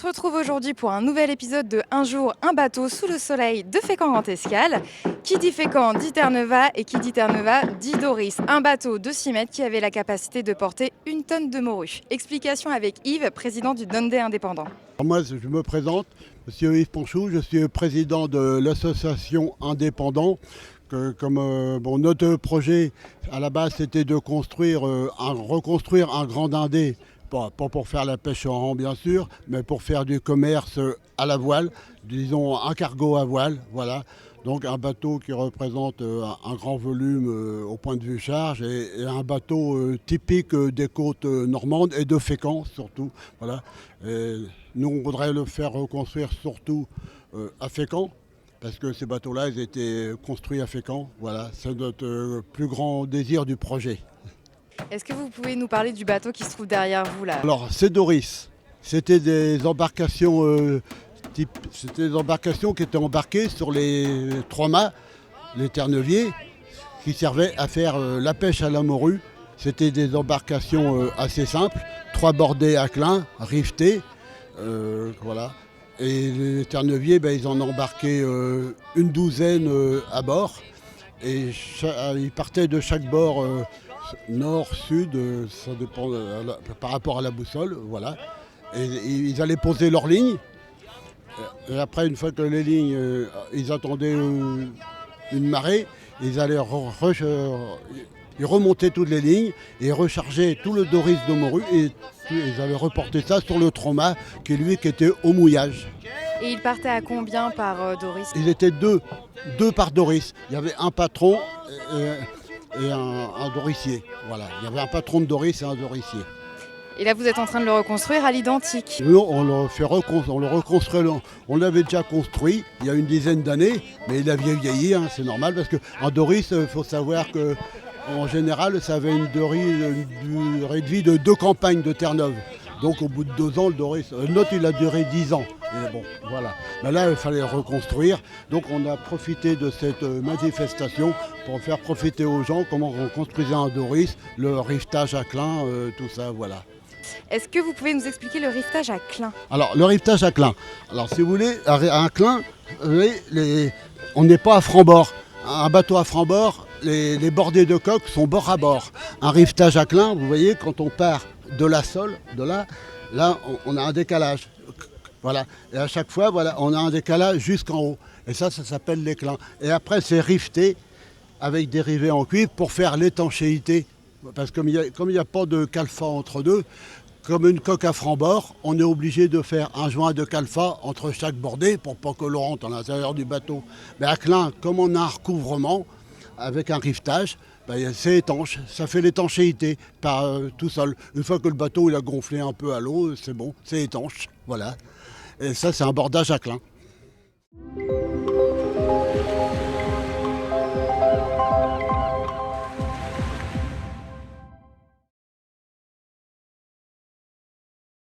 se retrouve aujourd'hui pour un nouvel épisode de Un jour, un bateau sous le soleil de Fécamp Grand Escale. Qui dit Fécamp dit Terre-Neuva et qui dit Terre-Neuva dit Doris. Un bateau de 6 mètres qui avait la capacité de porter 1 tonne de morue. Explication avec Yves, président du Dundee Indépendant. Moi, je me présente, monsieur Yves Panchou, je suis président de l'association Indépendant. Notre projet à la base c'était de reconstruire un grand dindé, pas pour faire la pêche au rang bien sûr, mais pour faire du commerce à la voile, disons un cargo à voile, voilà. Donc un bateau qui représente un grand volume au point de vue charge et un bateau typique des côtes normandes et de Fécamp surtout. Voilà. Et nous on voudrait le faire reconstruire surtout à Fécamp. Parce que ces bateaux-là, ils étaient construits à Fécamp. Voilà, c'est notre plus grand désir du projet. Est-ce que vous pouvez nous parler du bateau qui se trouve derrière vous là? Alors, c'est Doris. C'était des embarcations qui étaient embarquées sur les 3 mâts, les terre-neuviers, qui servaient à faire la pêche à la morue. C'était des embarcations assez simples, 3 bordées à clin, rivetées, voilà. Et les terre-neuviers, ils en embarquaient une douzaine à bord. Et ils partaient de chaque bord, nord, sud, ça dépend par rapport à la boussole. Voilà. Et ils allaient poser leurs lignes. Et après, une fois que les lignes, ils attendaient une marée, ils allaient ils remontaient toutes les lignes et rechargeaient tout le Doris de morue. Et ils avaient reporté ça sur le Troma, qui était au mouillage. Et il partait à combien par Doris? Ils étaient deux par Doris. Il y avait un patron et un dorissier. Voilà. Il y avait un patron de Doris et un dorissier. Et là, vous êtes en train de le reconstruire à l'identique. Nous, on le reconstruit. On l'avait déjà construit il y a une dizaine d'années, mais il a vieilli, hein, c'est normal, parce qu'un Doris, il faut savoir que en général, ça avait une durée de vie de 2 campagnes de Terre-Neuve. Donc au bout de 2 ans, le Doris, l'autre il a duré 10 ans. Et bon, voilà. Mais là, il fallait reconstruire. Donc on a profité de cette manifestation pour faire profiter aux gens comment on construisait un Doris, le rivetage à clin, tout ça, voilà. Est-ce que vous pouvez nous expliquer le rivetage à clin? Alors le rivetage à clin. Alors si vous voulez, à un clin, on n'est pas à franc-bord. Un bateau à franc-bord, les bordées de coque sont bord à bord. Un rivetage à clin, vous voyez, quand on part de la sole, là on a un décalage. Voilà. Et à chaque fois, voilà, on a un décalage jusqu'en haut. Et ça s'appelle l'éclin. Et après, c'est riveté avec des rivets en cuivre pour faire l'étanchéité. Parce que comme il n'y a pas de calfa entre deux, comme une coque à franc-bord, on est obligé de faire un joint de calfa entre chaque bordée pour pas que l'eau rentre à l'intérieur du bateau. Mais à clin, comme on a un recouvrement avec un rivetage, c'est étanche, ça fait l'étanchéité par tout seul. Une fois que le bateau il a gonflé un peu à l'eau, c'est bon, c'est étanche, voilà. Et ça, c'est un bordage à clin.